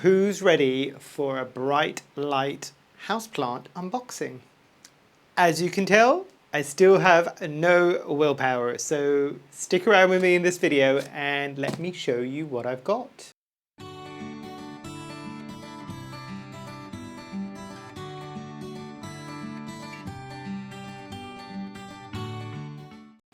Who's ready for a bright light houseplant unboxing? As you can tell, I still have no willpower, so stick around with me in this video and let me show you what I've got.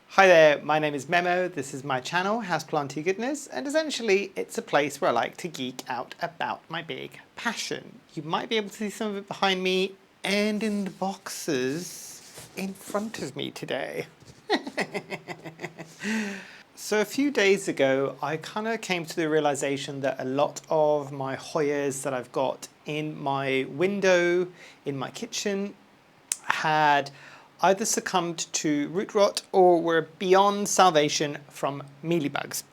Hi there, my name is Memo, this is my channel, Houseplantygoodness, and essentially it's a place where I like to geek out about my big passion. You might be able to see some of it behind me and in the boxes in front of me today. So a few days ago, I kind of came to the realization that a lot of my Hoyas that I've got in my window, in my kitchen, had either succumbed to root rot or were beyond salvation from mealybugs.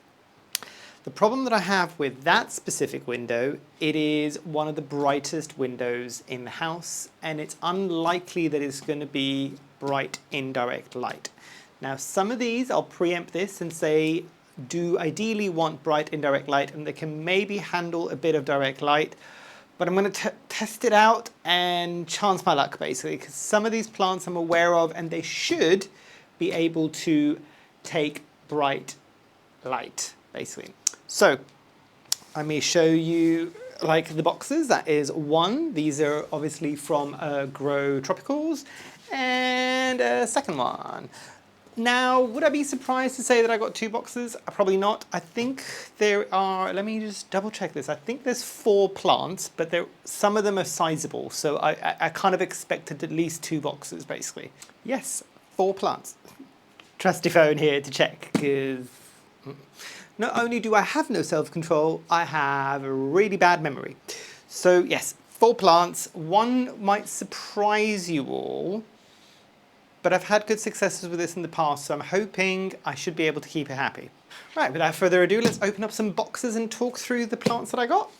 The problem that I have with that specific window, it is one of the brightest windows in the house, and it's unlikely that it's going to be bright indirect light. Now some of these, I'll preempt this and say, do ideally want bright indirect light, and they can maybe handle a bit of direct light. But I'm going to test it out and chance my luck, basically, because some of these plants I'm aware of and they should be able to take bright light, basically. So let me show you like the boxes. That is one. These are obviously from GrowTropicals, and a second one. Now, would I be surprised to say that I got two boxes? Probably not. I think there are, let me just double check this. I think there's 4 plants, but some of them are sizable. So I kind of expected at least 2 boxes, basically. Yes, 4 plants. Trusty phone here to check, because not only do I have no self-control, I have a really bad memory. So yes, 4 plants. One might surprise you all, but I've had good successes with this in the past, so I'm hoping I should be able to keep it happy. Right, without further ado, let's open up some boxes and talk through the plants that I got.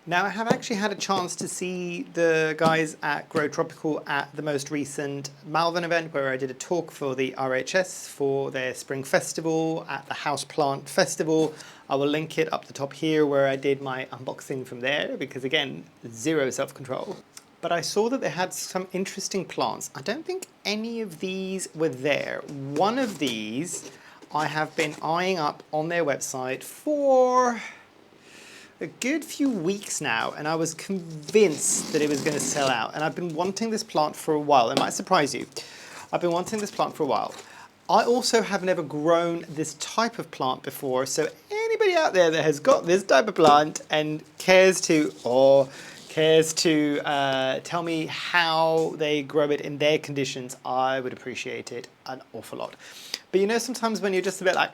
Now I have actually had a chance to see the guys at GrowTropical at the most recent Malvern event, where I did a talk for the RHS for their spring festival at the Houseplant Festival. I will link it up the top here where I did my unboxing from there, because again, zero self-control. But I saw that they had some interesting plants. I don't think any of these were there. One of these I have been eyeing up on their website for a good few weeks now, and I was convinced that it was going to sell out, and I've been wanting this plant for a while. It might surprise you. I've been wanting this plant for a while. I also have never grown this type of plant before, so anybody out there that has got this type of plant and cares to tell me how they grow it in their conditions, I would appreciate it an awful lot. But you know, sometimes when you're just a bit like,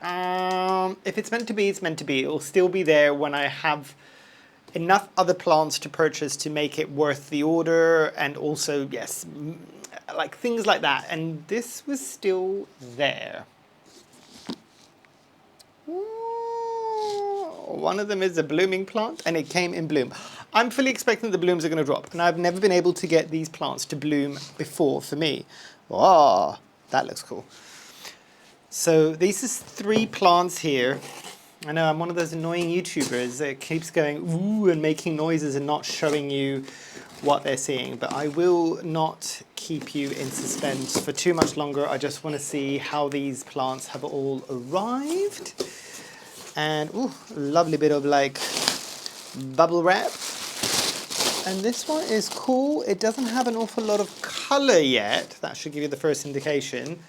if it's meant to be, it's meant to be. It'll still be there when I have enough other plants to purchase to make it worth the order, and also, yes, like things like that. And this was still there. One of them is a blooming plant, and it came in bloom. I'm fully expecting the blooms are going to drop, and I've never been able to get these plants to bloom before for me. Oh, that looks cool. So these is 3 plants here. I know I'm one of those annoying YouTubers that keeps going ooh and making noises and not showing you what they're seeing, but I will not keep you in suspense for too much longer. I just want to see how these plants have all arrived. And ooh, a lovely bit of like bubble wrap. And this one is cool. It doesn't have an awful lot of color yet. That should give you the first indication.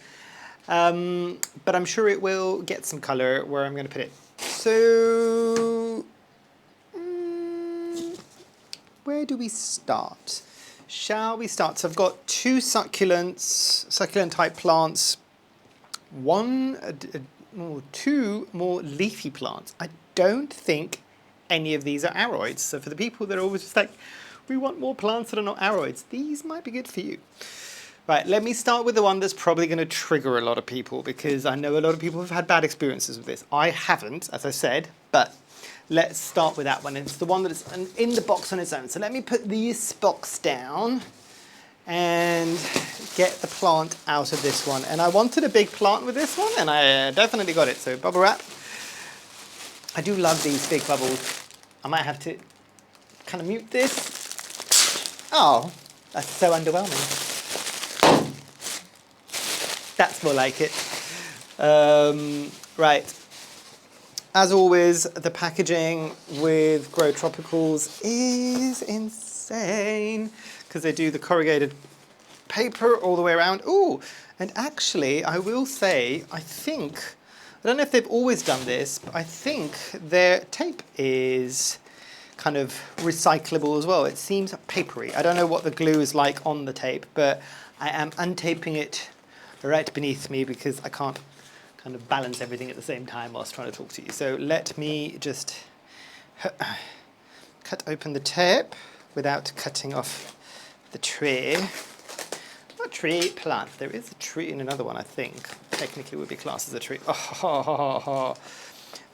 But I'm sure it will get some color where I'm going to put it. So, where do we start? Shall we start? So I've got 2 succulent type plants, 2 more leafy plants. I don't think any of these are aroids. So for the people that are always just like, we want more plants that are not aroids, these might be good for you. Right, let me start with the one that's probably going to trigger a lot of people, because I know a lot of people have had bad experiences with this. I haven't, as I said, but let's start with that one. It's the one that is in the box on its own. So let me put this box down and get the plant out of this one. And I wanted a big plant with this one, and I definitely got it. So bubble wrap. I do love these big bubbles. I might have to kind of mute this. Oh, that's so underwhelming. That's more like it. Right. As always, the packaging with GrowTropicals is insane because they do the corrugated paper all the way around. Ooh, and actually, I will say, I don't know if they've always done this, but I think their tape is kind of recyclable as well. It seems papery. I don't know what the glue is like on the tape, but I am untaping it right beneath me because I can't kind of balance everything at the same time whilst trying to talk to you. So let me just cut open the tape without cutting off the tree. Not tree, plant. There is a tree in another one, I think. Technically would be classed as a tree. Oh.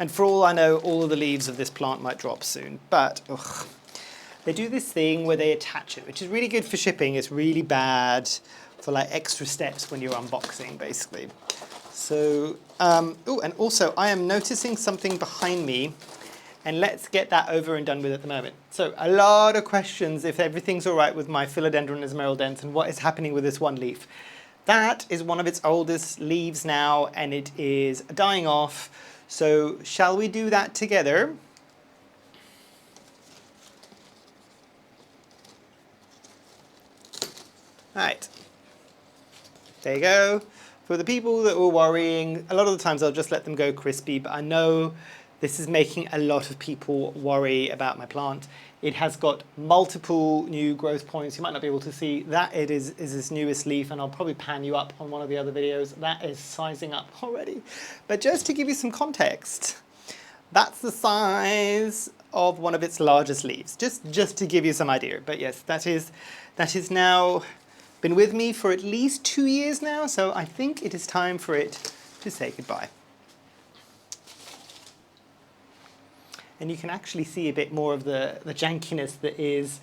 And for all I know, all of the leaves of this plant might drop soon. But they do this thing where they attach it, which is really good for shipping. It's really bad for like extra steps when you're unboxing, basically. So, and also I am noticing something behind me, and let's get that over and done with at the moment. So a lot of questions if everything's all right with my Philodendron esmeraldense and what is happening with this one leaf. That is one of its oldest leaves now, and it is dying off. So shall we do that together? Right. There you go. For the people that were worrying, a lot of the times I'll just let them go crispy, but I know this is making a lot of people worry about my plant. It has got multiple new growth points. You might not be able to see that it is its newest leaf, and I'll probably pan you up on one of the other videos. That is sizing up already. But just to give you some context, that's the size of one of its largest leaves, just to give you some idea. But yes, that is now been with me for at least 2 years now, so I think it is time for it to say goodbye. And you can actually see a bit more of the jankiness that is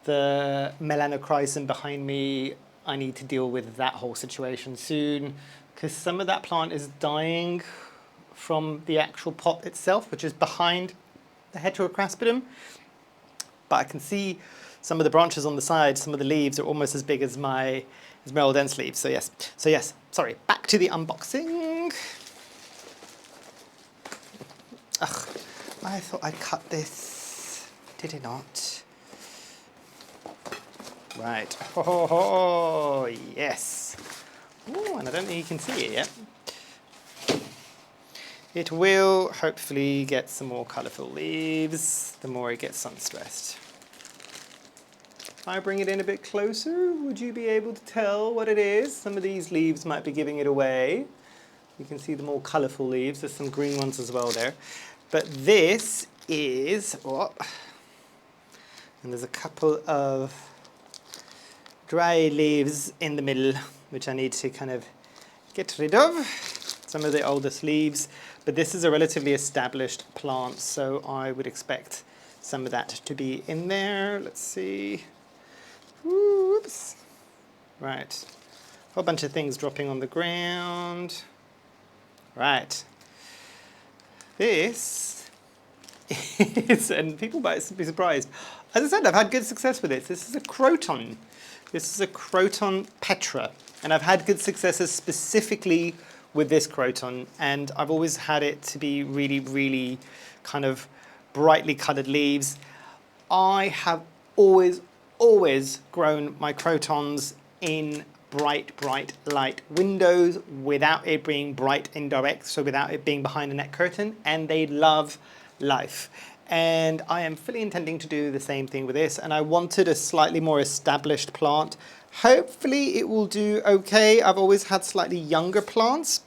the melanochrysum behind me. I need to deal with that whole situation soon because some of that plant is dying from the actual pot itself, which is behind the heterocraspidum. But I can see some of the branches on the side, some of the leaves are almost as big as my esmeraldense leaves. So yes, sorry, back to the unboxing. Ugh. I thought I'd cut this. Did it not? Right. Oh, yes. Ooh, and I don't think you can see it yet. It will hopefully get some more colourful leaves the more it gets sun-stressed. If I bring it in a bit closer, would you be able to tell what it is? Some of these leaves might be giving it away. You can see the more colourful leaves. There's some green ones as well there. But this is, and there's a couple of dry leaves in the middle, which I need to kind of get rid of. Some of the oldest leaves, but this is a relatively established plant, so I would expect some of that to be in there. Let's see. Whoops. Right. A whole bunch of things dropping on the ground. Right. This is, and people might be surprised. As I said, I've had good success with this. This is a Croton. This is a Croton petra. And I've had good successes specifically with this Croton. And I've always had it to be really, really kind of brightly coloured leaves. I have always grown my Crotons in bright light windows without it being bright indirect, so without it being behind a net curtain, and they love life. And I am fully intending to do the same thing with this, and I wanted a slightly more established plant. Hopefully it will do okay. I've always had slightly younger plants,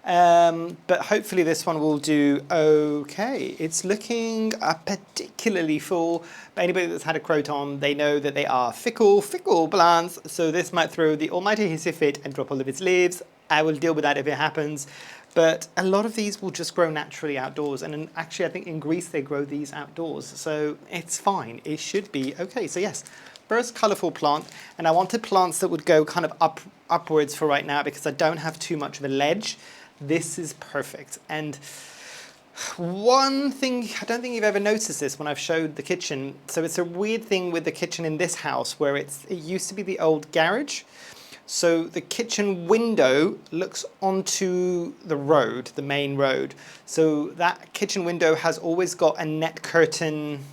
but hopefully this one will do okay. It's looking particularly full, but anybody that's had a Croton, they know that they are fickle plants, so this might throw the almighty hissy fit and drop all of its leaves. I will deal with that if it happens, but a lot of these will just grow naturally outdoors, and actually I think in Greece they grow these outdoors, so it's fine. It should be okay. So yes, first colourful plant, and I wanted plants that would go kind of upwards for right now because I don't have too much of a ledge. This is perfect. And one thing, I don't think you've ever noticed this when I've showed the kitchen. So it's a weird thing with the kitchen in this house where it used to be the old garage. So the kitchen window looks onto the road, the main road. So that kitchen window has always got a net curtain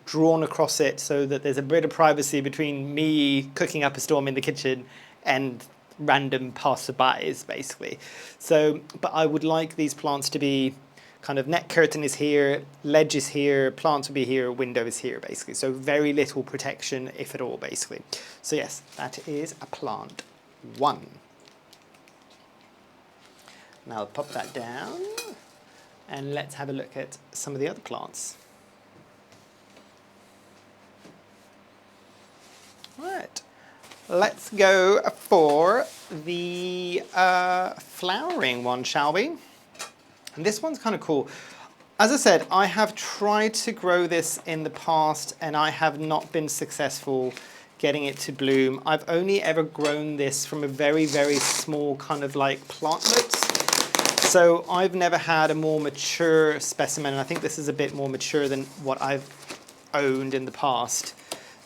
drawn across it so that there's a bit of privacy between me cooking up a storm in the kitchen and random passerbys, basically. So, but I would like these plants to be kind of net curtain is here, ledge is here, plants will be here, window is here, basically. So very little protection, if at all, basically. So yes, that is a plant 1. Now I'll pop that down and let's have a look at some of the other plants. Right, let's go for the flowering one, shall we? And this one's kind of cool. As I said, I have tried to grow this in the past and I have not been successful getting it to bloom. I've only ever grown this from a very, very small kind of like plantlets. So I've never had a more mature specimen, and I think this is a bit more mature than what I've owned in the past.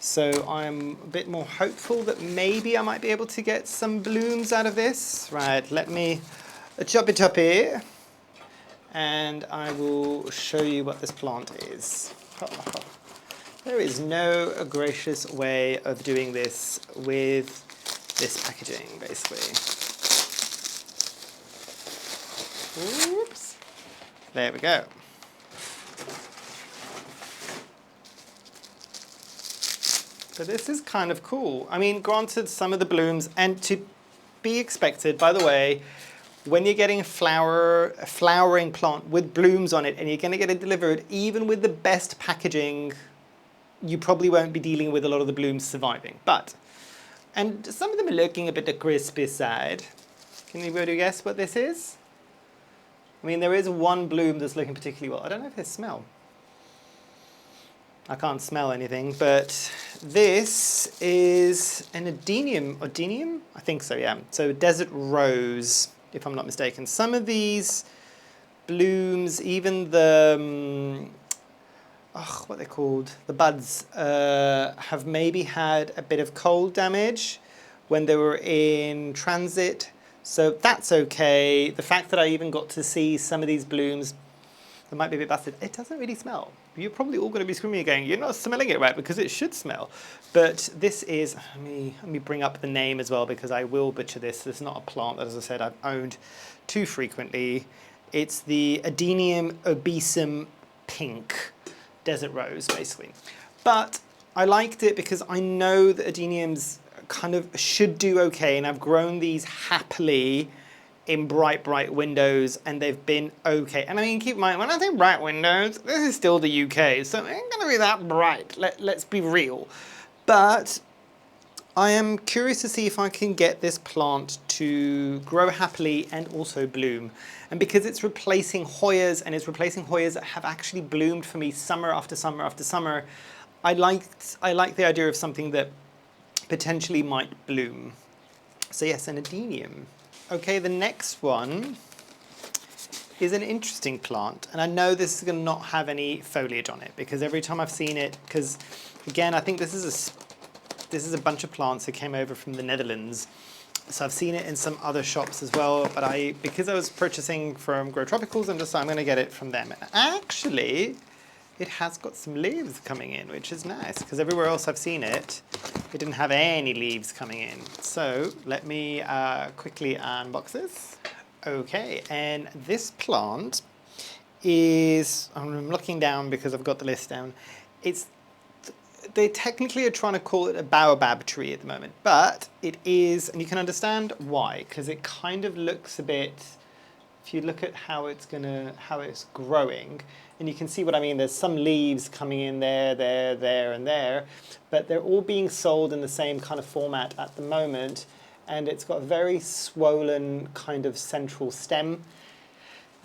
So I'm a bit more hopeful that maybe I might be able to get some blooms out of this. Right, let me chop it up here. And I will show you what this plant is. There is no gracious way of doing this with this packaging, basically. Oops. There we go. So this is kind of cool. I mean, granted, some of the blooms, and to be expected, by the way, when you're getting a flowering plant with blooms on it and you're going to get it delivered, even with the best packaging, you probably won't be dealing with a lot of the blooms surviving. And some of them are looking a bit the crispy side. Can anybody guess what this is? I mean, there is one bloom that's looking particularly well. I don't know if they smell. I can't smell anything, but this is an adenium. Adenium? I think so, yeah. So desert rose, if I'm not mistaken. Some of these blooms, even the, what they're called, the buds, have maybe had a bit of cold damage when they were in transit. So that's okay. The fact that I even got to see some of these blooms, they might be a bit busted. It doesn't really smell. You're probably all going to be screaming again, you're not smelling it right, because it should smell. But this is, let me bring up the name as well, because I will butcher this. This is not a plant that, as I said, I've owned too frequently. It's the Adenium Obesum pink desert rose, basically. But I liked it because I know that Adeniums kind of should do okay, and I've grown these happily in bright windows, and they've been okay. And I mean, keep in mind, when I say bright windows, this is still the UK, so it ain't gonna be that bright, let's be real. But I am curious to see if I can get this plant to grow happily and also bloom. And because it's replacing Hoyas, and it's replacing Hoyas that have actually bloomed for me summer after summer after summer, I like the idea of something that potentially might bloom. So yes, an adenium. Okay, the next one is an interesting plant, and I know this is going to not have any foliage on it, because every time I've seen it, because again, I think this is a bunch of plants that came over from the Netherlands, so I've seen it in some other shops as well, but because I was purchasing from GrowTropicals, I'm going to get it from them. And actually, it has got some leaves coming in, which is nice, because everywhere else I've seen it, it didn't have any leaves coming in. So let me quickly unbox this. Okay, and this plant is, I'm looking down because I've got the list down. They technically are trying to call it a Baobab tree at the moment, but it is, and you can understand why, because it kind of looks a bit, if you look at how it's growing, and you can see what I mean, there's some leaves coming in there, and there, but they're all being sold in the same kind of format at the moment, and it's got a very swollen kind of central stem.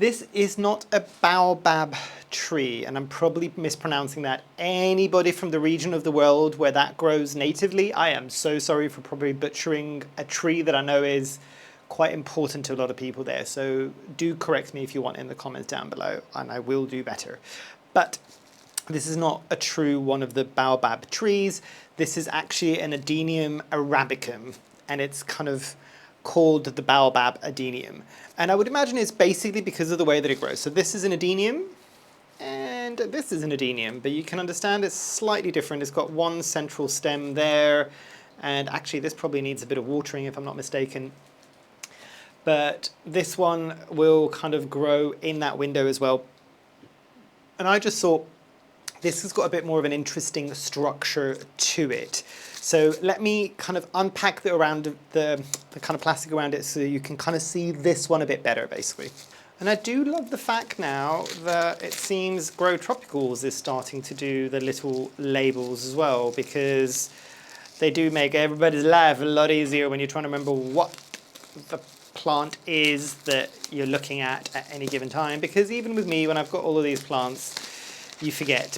This is not a baobab tree, and I'm probably mispronouncing that. Anybody from the region of the world where that grows natively, I am so sorry for probably butchering a tree that I know is quite important to a lot of people there. So do correct me if you want in the comments down below, and I will do better. But this is not a true one of the baobab trees. This is actually an Adenium Arabicum, and it's kind of called the Baobab Adenium. And I would imagine it's basically because of the way that it grows. So this is an Adenium, and this is an Adenium, but you can understand it's slightly different. It's got one central stem there, and actually this probably needs a bit of watering if I'm not mistaken. But this one will kind of grow in that window as well. And I just thought this has got a bit more of an interesting structure to it. So let me kind of unpack the kind of plastic around it so you can kind of see this one a bit better, basically. And I do love the fact now that it seems GrowTropicals is starting to do the little labels as well, because they do make everybody's life a lot easier when you're trying to remember what the plant is that you're looking at any given time. Because even with me, when I've got all of these plants, you forget.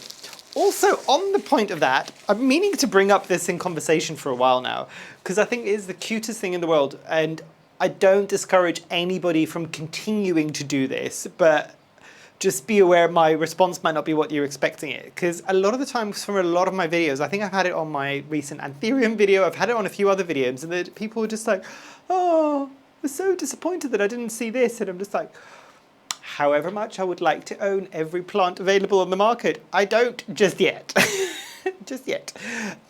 Also, on the point of that, I'm meaning to bring up this in conversation for a while now, because I think it is the cutest thing in the world, and I don't discourage anybody from continuing to do this, but just be aware my response might not be what you're expecting it, because a lot of the times from a lot of my videos, I think I've had it on my recent Anthurium video, I've had it on a few other videos, and the people are just like, oh, I'm so disappointed that I didn't see this, and I'm just like, however much I would like to own every plant available on the market, I don't just yet. Just yet.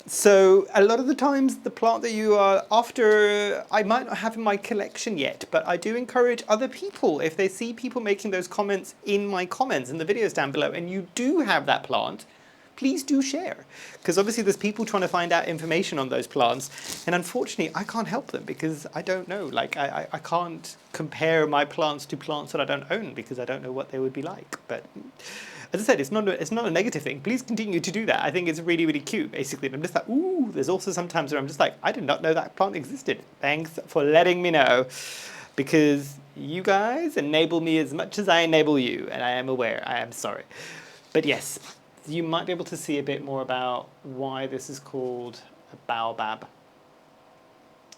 So a lot of the times the plant that you are after, I might not have in my collection yet, but I do encourage other people, if they see people making those comments in my comments in the videos down below, and you do have that plant, please do share. Because obviously there's people trying to find out information on those plants, and unfortunately I can't help them because I don't know. Like I can't compare my plants to plants that I don't own because I don't know what they would be like. But as I said, it's not a negative thing. Please continue to do that. I think it's really, really cute, basically. And I'm just like, ooh, there's also sometimes where I'm just like, I did not know that plant existed. Thanks for letting me know, because you guys enable me as much as I enable you, and I am aware. I am sorry. But yes, you might be able to see a bit more about why this is called a Baobab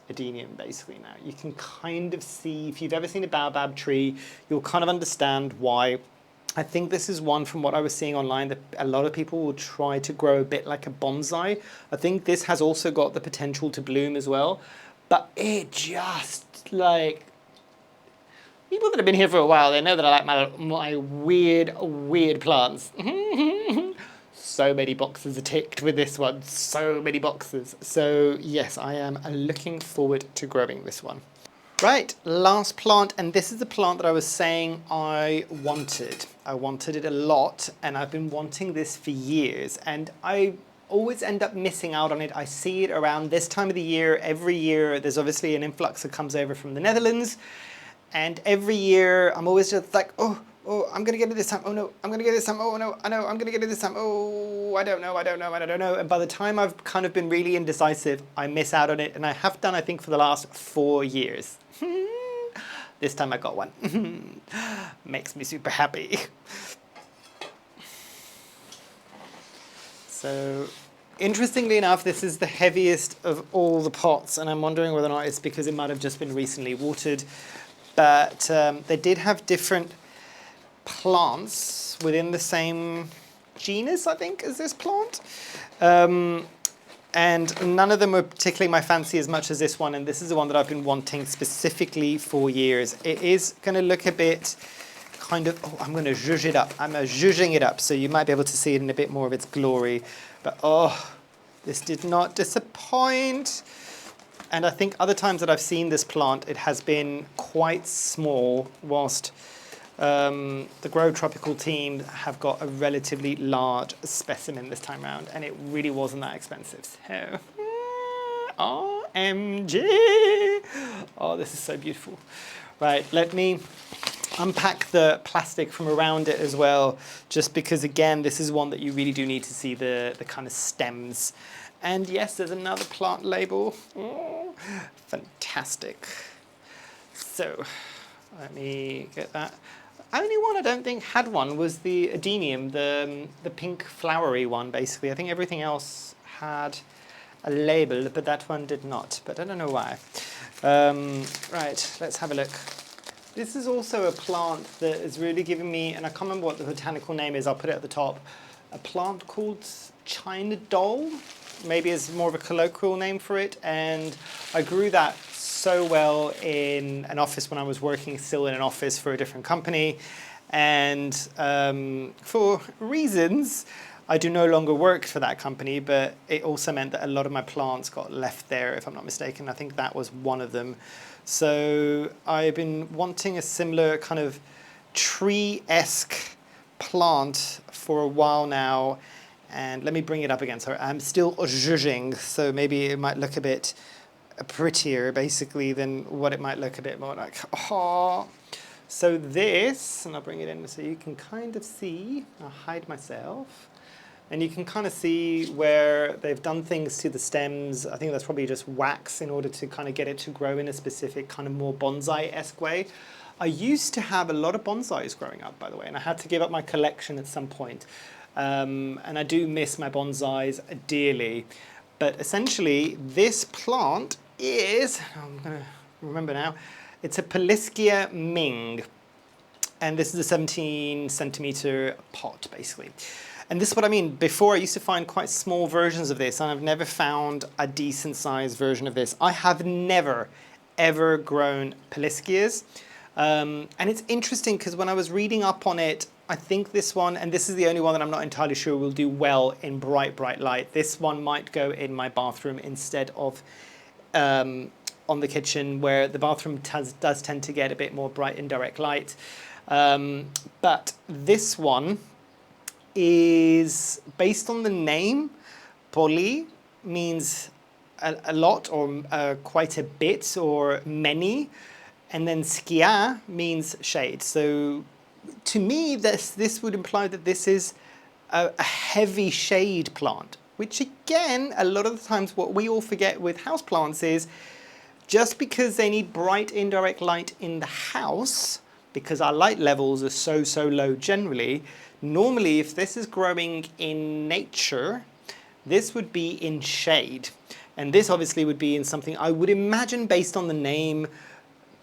Adenium, basically now. You can kind of see, if you've ever seen a Baobab tree, you'll kind of understand why. I think this is one from what I was seeing online that a lot of people will try to grow a bit like a bonsai. I think this has also got the potential to bloom as well, but it just like, people that have been here for a while, they know that I like my weird plants. So many boxes are ticked with this one, so many boxes. So yes, I am looking forward to growing this one. Right, last plant, and this is the plant that I was saying I wanted. I wanted it a lot, and I've been wanting this for years, and I always end up missing out on it. I see it around this time of the year. Every year there's obviously an influx that comes over from the Netherlands, and every year I'm always just like, oh, I'm gonna get it this time. Oh no, I'm gonna get it this time. Oh no, I know, I'm gonna get it this time. Oh, I don't know. And by the time I've kind of been really indecisive, I miss out on it, and I have done, I think, for the last 4 years. This time I got one. Makes me super happy. So, interestingly enough, this is the heaviest of all the pots, and I'm wondering whether or not it's because it might have just been recently watered. But they did have different plants within the same genus, I think, as this plant. And none of them were particularly my fancy as much as this one, and this is the one that I've been wanting specifically for years. It is going to look a bit kind of, oh, I'm going to zhuzh it up. I'm zhuzhing it up, so you might be able to see it in a bit more of its glory. But oh, this did not disappoint. And I think other times that I've seen this plant, it has been quite small, whilst the GrowTropical team have got a relatively large specimen this time around, and it really wasn't that expensive. So, OMG! Oh, this is so beautiful. Right, let me unpack the plastic from around it as well, just because, again, this is one that you really do need to see the kind of stems. And yes, there's another plant label. Oh, fantastic. So, let me get that. only one I don't think had one was the Adenium, the pink flowery one, basically. I think everything else had a label, but that one did not. But I don't know why. Right, let's have a look. This is also a plant that is really giving me, and I can't remember what the botanical name is, I'll put it at the top, a plant called China doll, maybe is more of a colloquial name for it, and I grew that so well in an office when I was working still in an office for a different company, and for reasons, I do no longer work for that company, but it also meant that a lot of my plants got left there, if I'm not mistaken. I think that was one of them. So I've been wanting a similar kind of tree-esque plant for a while now. And let me bring it up again. So I'm still zhuzhing, so maybe it might look a bit prettier, basically, than what it might look a bit more like. Oh. So this, and I'll bring it in so you can kind of see, I'll hide myself. And you can kind of see where they've done things to the stems. I think that's probably just wax in order to kind of get it to grow in a specific kind of more bonsai-esque way. I used to have a lot of bonsais growing up, by the way, and I had to give up my collection at some point. And I do miss my bonsais dearly. But essentially, this plant is, I'm going to remember now, it's a Paliskia Ming. And this is a 17 centimeter pot, basically. And this is what I mean. Before, I used to find quite small versions of this, and I've never found a decent sized version of this. I have never, ever grown Paliskias. And it's interesting because when I was reading up on it, I think this one, and this is the only one that I'm not entirely sure will do well in bright, bright light. This one might go in my bathroom instead of on the kitchen, where the bathroom does tend to get a bit more bright indirect light. But this one is based on the name. Poli means a lot or quite a bit or many, and then skia means shade. So to me, this would imply that this is a heavy shade plant, which again, a lot of the times what we all forget with houseplants is just because they need bright indirect light in the house, because our light levels are so low generally, normally if this is growing in nature, this would be in shade. And this obviously would be in something, I would imagine based on the name,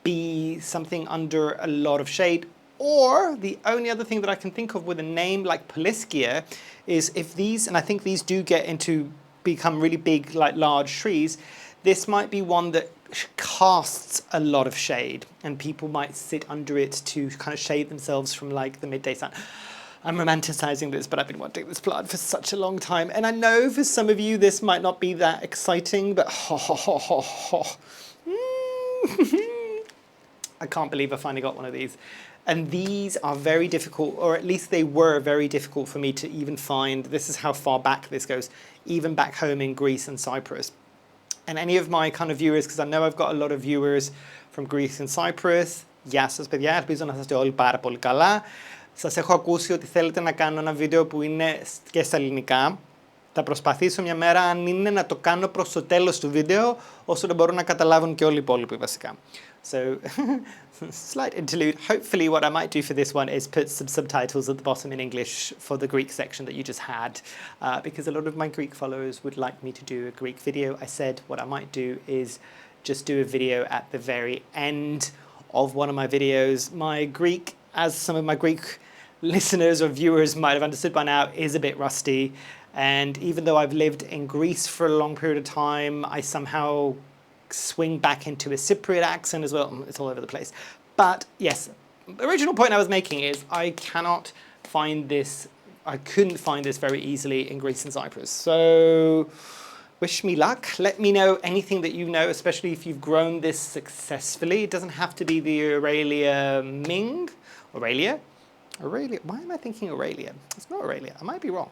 be something under a lot of shade. Or the only other thing that I can think of with a name like Paliskia is if these, and I think these do get into become really big, like large trees, this might be one that casts a lot of shade and people might sit under it to kind of shade themselves from like the midday sun. I'm romanticizing this, but I've been wanting this plant for such a long time. And I know for some of you this might not be that exciting, but I can't believe I finally got one of these. And these are very difficult, or at least they were very difficult for me to even find. This is how far back this goes, even back home in Greece and Cyprus. And any of my kind of viewers, because I know I've got a lot of viewers from Greece and Cyprus, γεια σας παιδιά, ελπίζω να είστε όλοι πάρα πολύ καλά. Σας έχω ακούσει ότι θέλετε να κάνω ένα βίντεο που είναι και στα ελληνικά. Θα προσπαθήσω μια μέρα, αν είναι, να το κάνω προς το τέλος του βίντεο, ώστε να μπορούν να καταλάβουν και όλοι οι υπόλοιποι βασικά. So, slight interlude. Hopefully what I might do for this one is put some subtitles at the bottom in English for the Greek section that you just had, because a lot of my Greek followers would like me to do a Greek video. I said what I might do is just do a video at the very end of one of my videos. My Greek, as some of my Greek listeners or viewers might have understood by now, is a bit rusty. And even though I've lived in Greece for a long period of time, I somehow swing back into a Cypriot accent as well. It's all over the place. But yes, the original point I was making is I cannot find this, I couldn't find this very easily in Greece and Cyprus. So wish me luck. Let me know anything that you know, especially if you've grown this successfully. It doesn't have to be the Aurelia Ming. Aurelia? Aurelia? Why am I thinking Aurelia? It's not Aurelia. I might be wrong.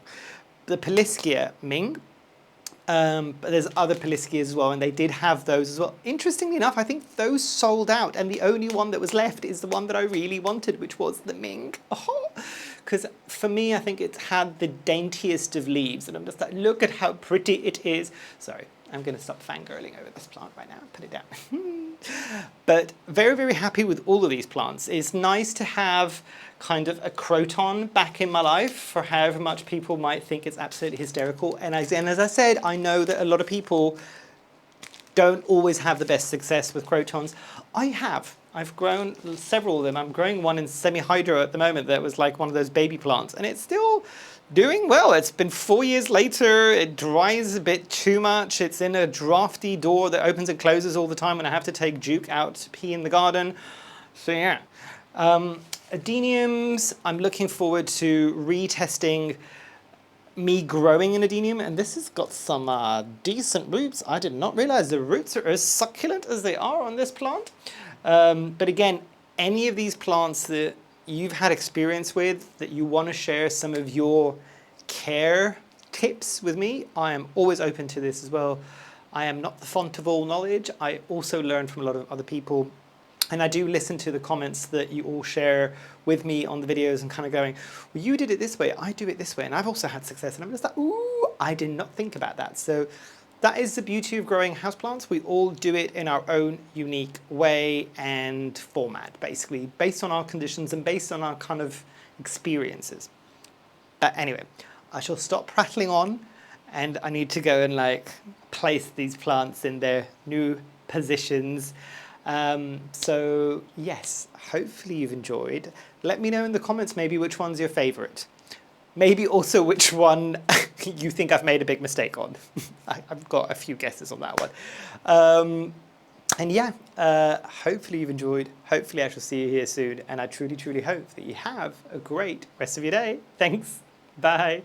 The Paliskia Ming. But there's other Paliskias as well, and they did have those as well. Interestingly enough, I think those sold out, and the only one that was left is the one that I really wanted, which was the Ming. Because for me, I think it had the daintiest of leaves, and I'm just like, look at how pretty it is. Sorry, I'm going to stop fangirling over this plant right now and put it down. But very, very happy with all of these plants. It's nice to have kind of a Croton back in my life, for however much people might think it's absolutely hysterical. And as I said, I know that a lot of people don't always have the best success with Crotons. I have. I've grown several of them. I'm growing one in semi-hydro at the moment that was like one of those baby plants, and it's still doing well. It's been 4 years later. It dries a bit too much. It's in a drafty door that opens and closes all the time when I have to take Duke out to pee in the garden. So yeah. Adeniums, I'm looking forward to retesting me growing an adenium, and this has got some decent roots. I did not realize the roots are as succulent as they are on this plant. But again, any of these plants that you've had experience with, that you want to share some of your care tips with me, I am always open to this as well. I am not the font of all knowledge. I also learn from a lot of other people. And I do listen to the comments that you all share with me on the videos and kind of going, well, you did it this way, I do it this way, and I've also had success. And I'm just like, ooh, I did not think about that. So that is the beauty of growing houseplants. We all do it in our own unique way and format, basically, based on our conditions and based on our kind of experiences. But anyway, I shall stop prattling on, and I need to go and like place these plants in their new positions. So yes, hopefully you've enjoyed. Let me know in the comments maybe which one's your favorite. Maybe also which one you think I've made a big mistake on. I've got a few guesses on that one. And yeah, hopefully you've enjoyed. Hopefully I shall see you here soon. And I truly, truly hope that you have a great rest of your day. Thanks. Bye.